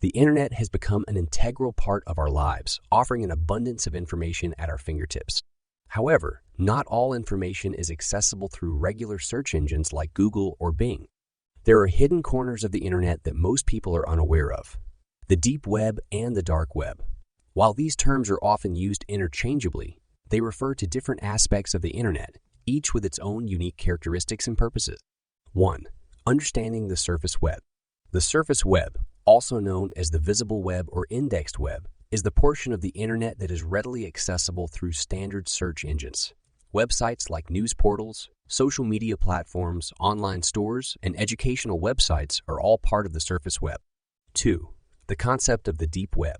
The internet has become an integral part of our lives, offering an abundance of information at our fingertips. However, not all information is accessible through regular search engines like Google or Bing. There are hidden corners of the internet that most people are unaware of. The deep web and the dark web. While these terms are often used interchangeably, they refer to different aspects of the internet, each with its own unique characteristics and purposes. 1. Understanding the surface web. The surface web, also known as the visible web or indexed web, is the portion of the internet that is readily accessible through standard search engines. Websites like news portals, social media platforms, online stores, and educational websites are all part of the surface web. 2. The concept of the deep web.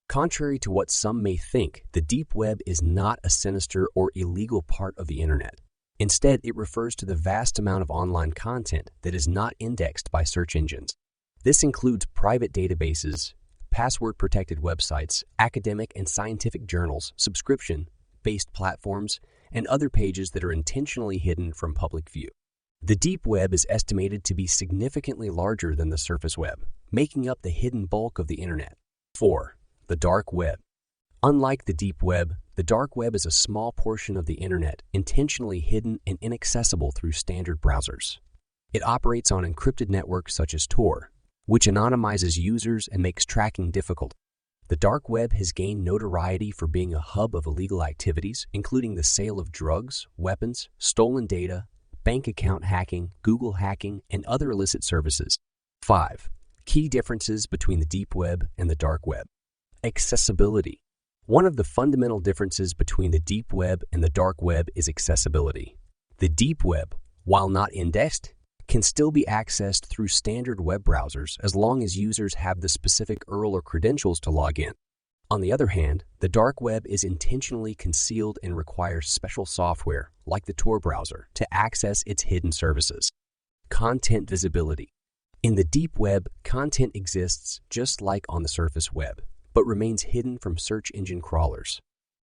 Contrary to what some may think, the deep web is not a sinister or illegal part of the internet. Instead, it refers to the vast amount of online content that is not indexed by search engines. This includes private databases, password-protected websites, academic and scientific journals, subscription-based platforms, and other pages that are intentionally hidden from public view. The deep web is estimated to be significantly larger than the surface web, making up the hidden bulk of the internet. 4. The dark web. Unlike the deep web, the dark web is a small portion of the internet intentionally hidden and inaccessible through standard browsers. It operates on encrypted networks such as Tor, which anonymizes users and makes tracking difficult. The dark web has gained notoriety for being a hub of illegal activities, including the sale of drugs, weapons, stolen data, bank account hacking, Google hacking, and other illicit services. 5. Key differences between the deep web and the dark web. Accessibility. One of the fundamental differences between the deep web and the dark web is accessibility. The deep web, while not indexed, can still be accessed through standard web browsers as long as users have the specific URL or credentials to log in. On the other hand, the dark web is intentionally concealed and requires special software, like the Tor browser, to access its hidden services. Content visibility. In the deep web, content exists just like on the surface web, but remains hidden from search engine crawlers.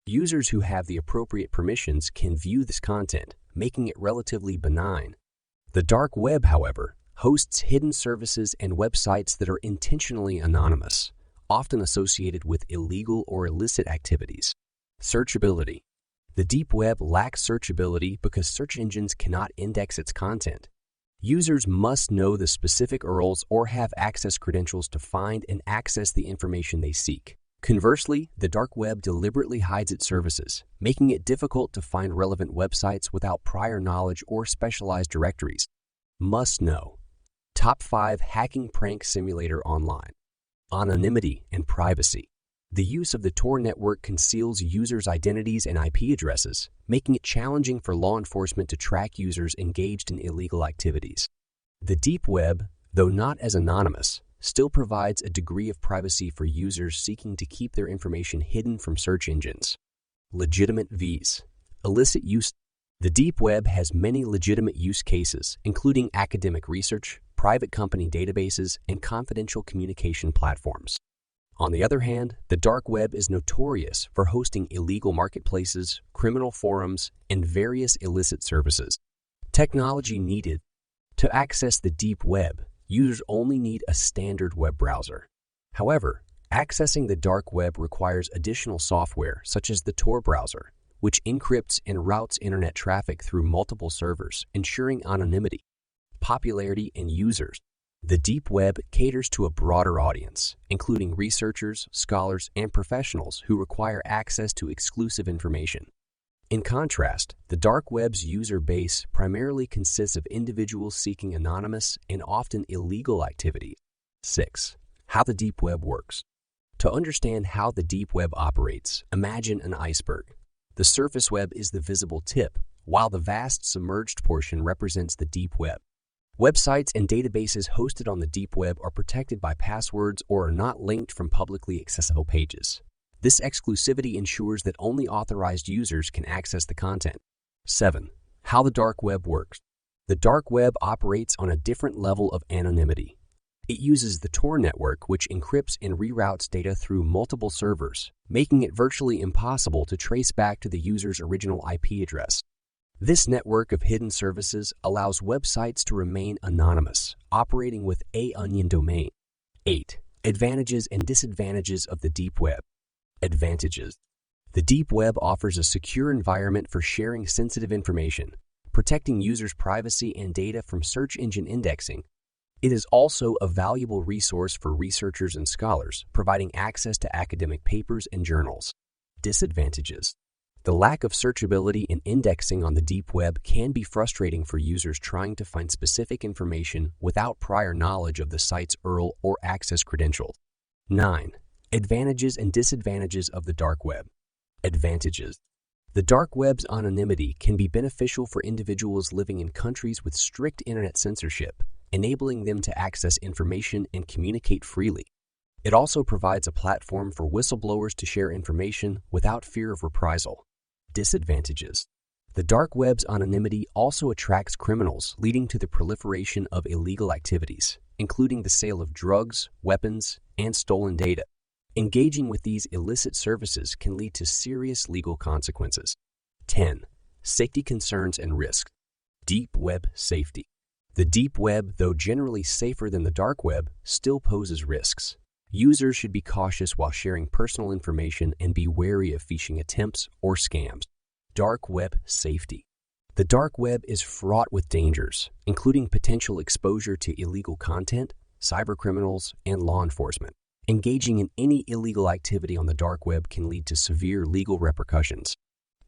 Users who have the appropriate permissions can view this content, making it relatively benign. The dark web, however, hosts hidden services and websites that are intentionally anonymous, often associated with illegal or illicit activities. Searchability. The deep web lacks searchability because search engines cannot index its content. Users must know the specific URLs or have access credentials to find and access the information they seek. Conversely, the dark web deliberately hides its services, making it difficult to find relevant websites without prior knowledge or specialized directories. Must know. Top 5 hacking prank simulator online. Anonymity and privacy. The use of the Tor network conceals users' identities and IP addresses, making it challenging for law enforcement to track users engaged in illegal activities. The deep web, though not as anonymous, still provides a degree of privacy for users seeking to keep their information hidden from search engines. Legitimate Vs. Illicit use. The deep web has many legitimate use cases, including academic research, private company databases, and confidential communication platforms. On the other hand, the dark web is notorious for hosting illegal marketplaces, criminal forums, and various illicit services. Technology needed. To access the deep web, users only need a standard web browser. However, accessing the dark web requires additional software such as the Tor browser, which encrypts and routes internet traffic through multiple servers, ensuring anonymity. Popularity and users. The deep web caters to a broader audience, including researchers, scholars, and professionals who require access to exclusive information. In contrast, the dark web's user base primarily consists of individuals seeking anonymous and often illegal activities. 6. How the deep web works. To understand how the deep web operates, imagine an iceberg. The surface web is the visible tip, while the vast submerged portion represents the deep web. Websites and databases hosted on the deep web are protected by passwords or are not linked from publicly accessible pages. This exclusivity ensures that only authorized users can access the content. 7. How the dark web works. The dark web operates on a different level of anonymity. It uses the Tor network, which encrypts and reroutes data through multiple servers, making it virtually impossible to trace back to the user's original IP address. This network of hidden services allows websites to remain anonymous, operating with a onion domain. 8. Advantages and disadvantages of the deep web. Advantages. The deep web offers a secure environment for sharing sensitive information, protecting users' privacy and data from search engine indexing. It is also a valuable resource for researchers and scholars, providing access to academic papers and journals. Disadvantages. The lack of searchability and indexing on the deep web can be frustrating for users trying to find specific information without prior knowledge of the site's URL or access credentials. 9. Advantages and disadvantages of the dark web. Advantages. The dark web's anonymity can be beneficial for individuals living in countries with strict internet censorship, enabling them to access information and communicate freely. It also provides a platform for whistleblowers to share information without fear of reprisal. Disadvantages. The dark web's anonymity also attracts criminals, leading to the proliferation of illegal activities, including the sale of drugs, weapons, and stolen data. Engaging with these illicit services can lead to serious legal consequences. 10. Safety concerns and risks. Deep web safety. The deep web, though generally safer than the dark web, still poses risks. Users should be cautious while sharing personal information and be wary of phishing attempts or scams. Dark web safety. The dark web is fraught with dangers, including potential exposure to illegal content, cybercriminals, and law enforcement. Engaging in any illegal activity on the dark web can lead to severe legal repercussions.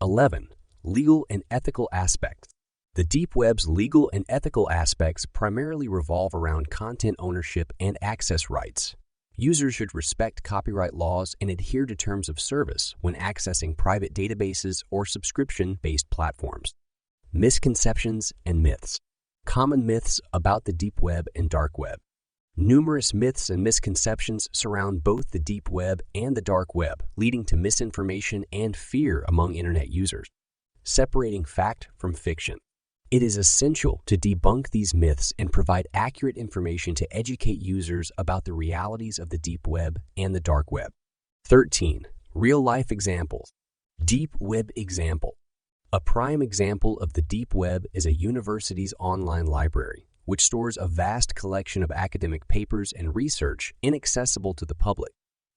11. Legal and ethical aspects. The deep web's legal and ethical aspects primarily revolve around content ownership and access rights. Users should respect copyright laws and adhere to terms of service when accessing private databases or subscription-based platforms. Misconceptions and myths. Common myths about the deep web and dark web. Numerous myths and misconceptions surround both the deep web and the dark web, leading to misinformation and fear among internet users. Separating fact from fiction. It is essential to debunk these myths and provide accurate information to educate users about the realities of the deep web and the dark web. 13. Real-life examples. Deep web example. A prime example of the deep web is a university's online library, which stores a vast collection of academic papers and research inaccessible to the public.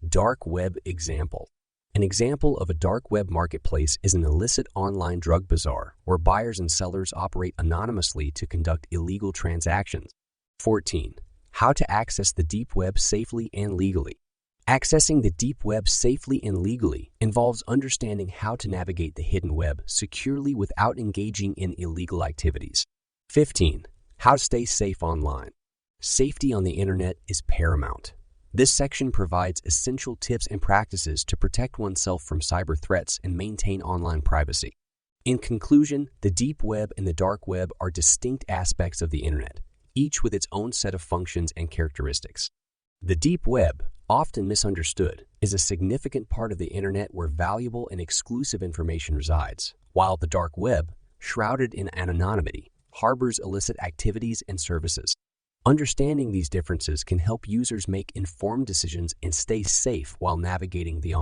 Dark web example. An example of a dark web marketplace is an illicit online drug bazaar where buyers and sellers operate anonymously to conduct illegal transactions. 14. How to access the deep web safely and legally. Accessing the deep web safely and legally involves understanding how to navigate the hidden web securely without engaging in illegal activities. 15. How to stay safe online. Safety on the internet is paramount. This section provides essential tips and practices to protect oneself from cyber threats and maintain online privacy. In conclusion, the deep web and the dark web are distinct aspects of the internet, each with its own set of functions and characteristics. The deep web, often misunderstood, is a significant part of the internet where valuable and exclusive information resides, while the dark web, shrouded in anonymity, harbors illicit activities and services. Understanding these differences can help users make informed decisions and stay safe while navigating the